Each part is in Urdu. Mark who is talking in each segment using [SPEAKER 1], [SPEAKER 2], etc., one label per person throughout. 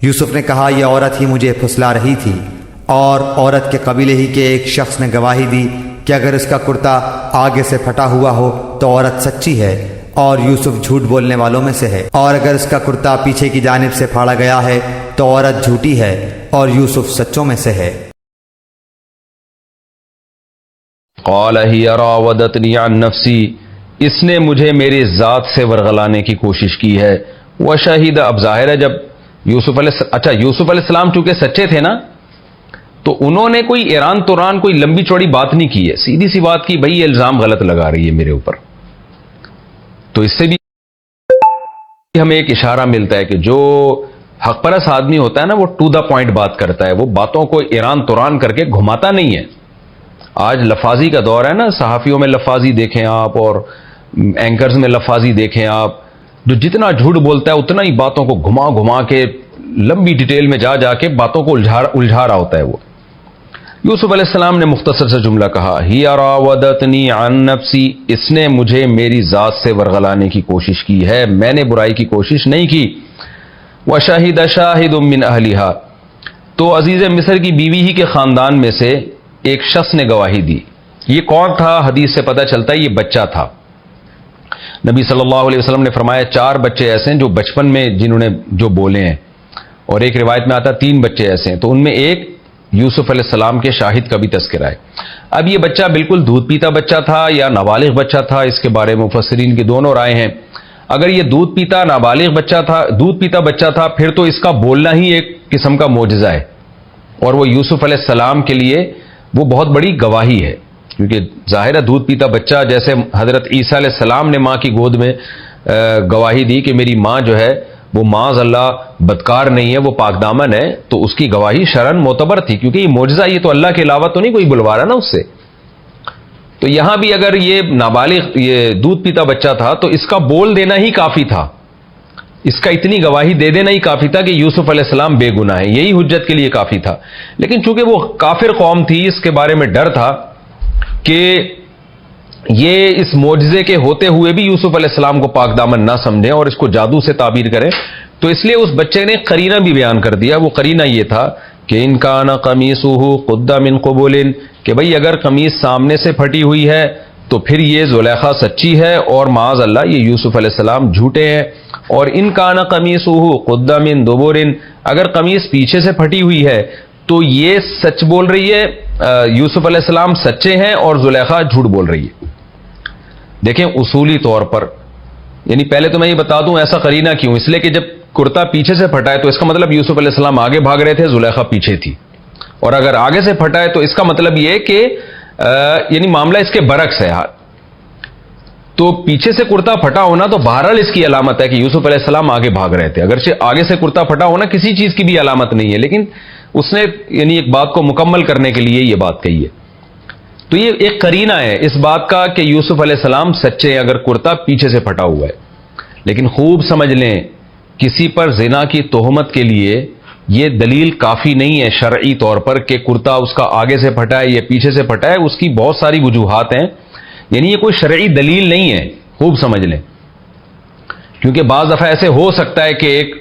[SPEAKER 1] یوسف نے کہا یہ عورت ہی مجھے پھسلا رہی تھی، اور عورت کے قبیلے ہی کے ایک شخص نے گواہی دی کہ اگر اس کا کرتا آگے سے پھٹا ہوا ہو تو عورت سچی ہے اور یوسف جھوٹ بولنے والوں میں سے ہے، اور اگر اس کا کرتا پیچھے کی جانب سے پھاڑا گیا ہے تو عورت جھوٹی ہے اور یوسف سچوں میں سے ہے۔
[SPEAKER 2] قال ہی راودتنی عن نفسی، اس نے مجھے میری ذات سے ورغلانے کی کوشش کی ہے۔ وشہد، اب ظاہر ہے جب یوسف علیہ السلام چونکہ سچے تھے نا، تو انہوں نے کوئی ایران توران کوئی لمبی چوڑی بات نہیں کی ہے، سیدھی سی بات کی، بھئی یہ الزام غلط لگا رہی ہے میرے اوپر۔ تو اس سے بھی ہمیں ایک اشارہ ملتا ہے کہ جو حق پرست آدمی ہوتا ہے نا، وہ ٹو دا پوائنٹ بات کرتا ہے، وہ باتوں کو ایران توران کر کے گھماتا نہیں ہے۔ آج لفاظی کا دور ہے نا، صحافیوں میں لفاظی دیکھیں آپ، اور اینکرز میں لفاظی دیکھیں آپ، جو جتنا جھوٹ بولتا ہے اتنا ہی باتوں کو گھما گھما کے لمبی ڈیٹیل میں جا کے باتوں کو الجھا رہا ہوتا ہے وہ۔ یوسف علیہ السلام نے مختصر سے جملہ کہا، ہی راودتنی عن نفسی، اس نے مجھے میری ذات سے ورغلانے کی کوشش کی ہے، میں نے برائی کی کوشش نہیں کی۔ وشہد شاہد من اہلہا، تو عزیز مصر کی بیوی ہی کے خاندان میں سے ایک شخص نے گواہی دی۔ یہ کون تھا؟ حدیث سے پتہ چلتا ہے یہ بچہ تھا۔ نبی صلی اللہ علیہ وسلم نے فرمایا 4 بچے ایسے ہیں جو بچپن میں جنہوں نے جو بولے ہیں، اور ایک روایت میں آتا 3 بچے ایسے ہیں، تو ان میں ایک یوسف علیہ السلام کے شاہد کا بھی تذکرہ ہے۔ اب یہ بچہ بالکل دودھ پیتا بچہ تھا یا نابالغ بچہ تھا، اس کے بارے میں مفسرین کی دونوں رائے ہیں۔ اگر یہ دودھ پیتا نابالغ بچہ تھا، دودھ پیتا بچہ تھا، پھر تو اس کا بولنا ہی ایک قسم کا معجزہ ہے، اور وہ یوسف علیہ السلام کے لیے وہ بہت بڑی گواہی ہے، کیونکہ ظاہر ہے دودھ پیتا بچہ، جیسے حضرت عیسیٰ علیہ السلام نے ماں کی گود میں گواہی دی کہ میری ماں جو ہے وہ معاذ اللہ بدکار نہیں ہے، وہ پاک دامن ہے، تو اس کی گواہی شرعاً معتبر تھی، کیونکہ یہ معجزہ، یہ تو اللہ کے علاوہ تو نہیں کوئی بلوا رہا نا اس سے۔ تو یہاں بھی اگر یہ نابالغ یہ دودھ پیتا بچہ تھا تو اس کا بول دینا ہی کافی تھا، اس کا اتنی گواہی دے دینا ہی کافی تھا کہ یوسف علیہ السلام بے گناہ ہیں، یہی حجت کے لیے کافی تھا۔ لیکن چونکہ وہ کافر قوم تھی، اس کے بارے میں ڈر تھا کہ یہ اس معجزے کے ہوتے ہوئے بھی یوسف علیہ السلام کو پاک دامن نہ سمجھیں اور اس کو جادو سے تعبیر کریں، تو اس لیے اس بچے نے قرینہ بھی بیان کر دیا۔ وہ قرینہ یہ تھا کہ ان کان قمیصہ قد من قبل، کہ بھئی اگر قمیص سامنے سے پھٹی ہوئی ہے تو پھر یہ زلیخا سچی ہے اور معاذ اللہ یہ یوسف علیہ السلام جھوٹے ہیں، اور ان کان قمیصہ قد من دبر، اگر قمیص پیچھے سے پھٹی ہوئی ہے تو یہ سچ بول رہی ہے، یوسف علیہ السلام سچے ہیں اور زلیخا جھوٹ بول رہی ہے۔ دیکھیں اصولی طور پر، یعنی پہلے تو میں یہ بتا دوں ایسا قرینہ کیوں، اس لیے کہ جب کرتا پیچھے سے پھٹا ہے تو اس کا مطلب یوسف علیہ السلام آگے بھاگ رہے تھے، زلیخا پیچھے تھی، اور اگر آگے سے پھٹا ہے تو اس کا مطلب یہ کہ یعنی معاملہ اس کے برعکس ہے۔ تو پیچھے سے کرتا پھٹا ہونا تو بہرحال اس کی علامت ہے کہ یوسف علیہ السلام آگے بھاگ رہے تھے، اگرچہ آگے سے کرتا پھٹا ہونا کسی چیز کی بھی علامت نہیں ہے، لیکن اس نے یعنی ایک بات کو مکمل کرنے کے لیے یہ بات کہی ہے۔ تو یہ ایک قرینہ ہے اس بات کا کہ یوسف علیہ السلام سچے ہیں اگر کرتا پیچھے سے پھٹا ہوا ہے۔ لیکن خوب سمجھ لیں، کسی پر زنا کی تہمت کے لیے یہ دلیل کافی نہیں ہے شرعی طور پر کہ کرتا اس کا آگے سے پھٹا ہے یا پیچھے سے پھٹا ہے، اس کی بہت ساری وجوہات ہیں، یعنی یہ کوئی شرعی دلیل نہیں ہے، خوب سمجھ لیں۔ کیونکہ بعض دفعہ ایسے ہو سکتا ہے کہ ایک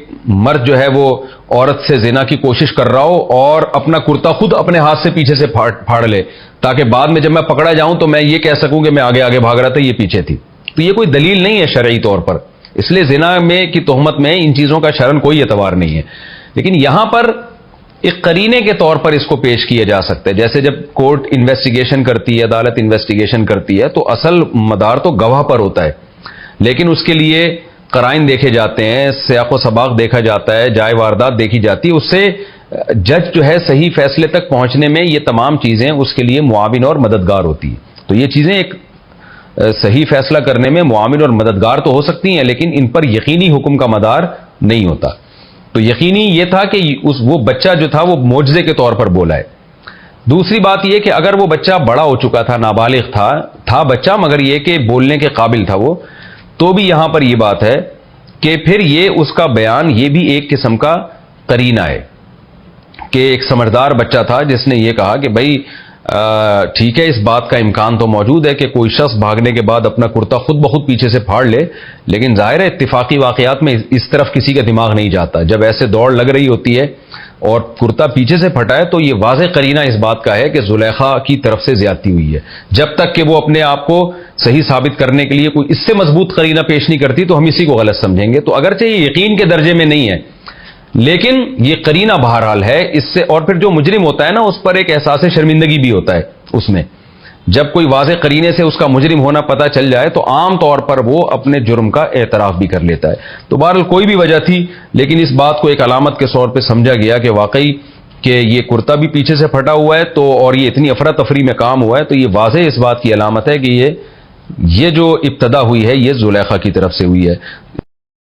[SPEAKER 2] مرد جو ہے وہ عورت سے زنا کی کوشش کر رہا ہو اور اپنا کرتا خود اپنے ہاتھ سے پیچھے سے پھاڑ لے، تاکہ بعد میں جب میں پکڑا جاؤں تو میں یہ کہہ سکوں کہ میں آگے بھاگ رہا تھا، یہ پیچھے تھی۔ تو یہ کوئی دلیل نہیں ہے شرعی طور پر، اس لیے زنا میں کی تہمت میں ان چیزوں کا شرعاً کوئی اعتبار نہیں ہے۔ لیکن یہاں پر ایک قرینے کے طور پر اس کو پیش کیا جا سکتا ہے، جیسے جب کورٹ انویسٹیگیشن کرتی ہے، عدالت انویسٹیگیشن کرتی ہے، تو اصل مدار تو گواہ پر ہوتا ہے، لیکن اس کے لیے قرائن دیکھے جاتے ہیں، سیاق و سباق دیکھا جاتا ہے، جائے واردات دیکھی جاتی ہے، اس سے جج جو ہے صحیح فیصلے تک پہنچنے میں یہ تمام چیزیں اس کے لیے معاون اور مددگار ہوتی ہیں۔ تو یہ چیزیں ایک صحیح فیصلہ کرنے میں معاون اور مددگار تو ہو سکتی ہیں، لیکن ان پر یقینی حکم کا مدار نہیں ہوتا۔ تو یقینی یہ تھا کہ وہ بچہ جو تھا وہ معجزے کے طور پر بولا ہے۔ دوسری بات یہ کہ اگر وہ بچہ بڑا ہو چکا تھا، نابالغ تھا بچہ، مگر یہ کہ بولنے کے قابل تھا وہ، تو بھی یہاں پر یہ بات ہے کہ پھر یہ اس کا بیان یہ بھی ایک قسم کا قرینہ ہے کہ ایک سمجھدار بچہ تھا جس نے یہ کہا کہ بھائی ٹھیک ہے، اس بات کا امکان تو موجود ہے کہ کوئی شخص بھاگنے کے بعد اپنا کرتا خود بخود پیچھے سے پھاڑ لے، لیکن ظاہر ہے اتفاقی واقعات میں اس طرف کسی کا دماغ نہیں جاتا. جب ایسے دوڑ لگ رہی ہوتی ہے اور کرتا پیچھے سے پھٹا ہے تو یہ واضح قرینہ اس بات کا ہے کہ زلیخا کی طرف سے زیادتی ہوئی ہے. جب تک کہ وہ اپنے آپ کو صحیح ثابت کرنے کے لیے کوئی اس سے مضبوط قرینہ پیش نہیں کرتی تو ہم اسی کو غلط سمجھیں گے. تو اگرچہ یہ یقین کے درجے میں نہیں ہے لیکن یہ قرینہ بہرحال ہے اس سے. اور پھر جو مجرم ہوتا ہے نا اس پر ایک احساس شرمندگی بھی ہوتا ہے اس میں. جب کوئی واضح قرینے سے اس کا مجرم ہونا پتہ چل جائے تو عام طور پر وہ اپنے جرم کا اعتراف بھی کر لیتا ہے. تو بہرحال کوئی بھی وجہ تھی لیکن اس بات کو ایک علامت کے طور پہ سمجھا گیا کہ واقعی کہ یہ کرتا بھی پیچھے سے پھٹا ہوا ہے تو اور یہ اتنی افراتفری میں کام ہوا ہے تو یہ واضح اس بات کی علامت ہے کہ یہ جو ابتدا ہوئی ہے یہ زلیخا کی طرف سے ہوئی ہے.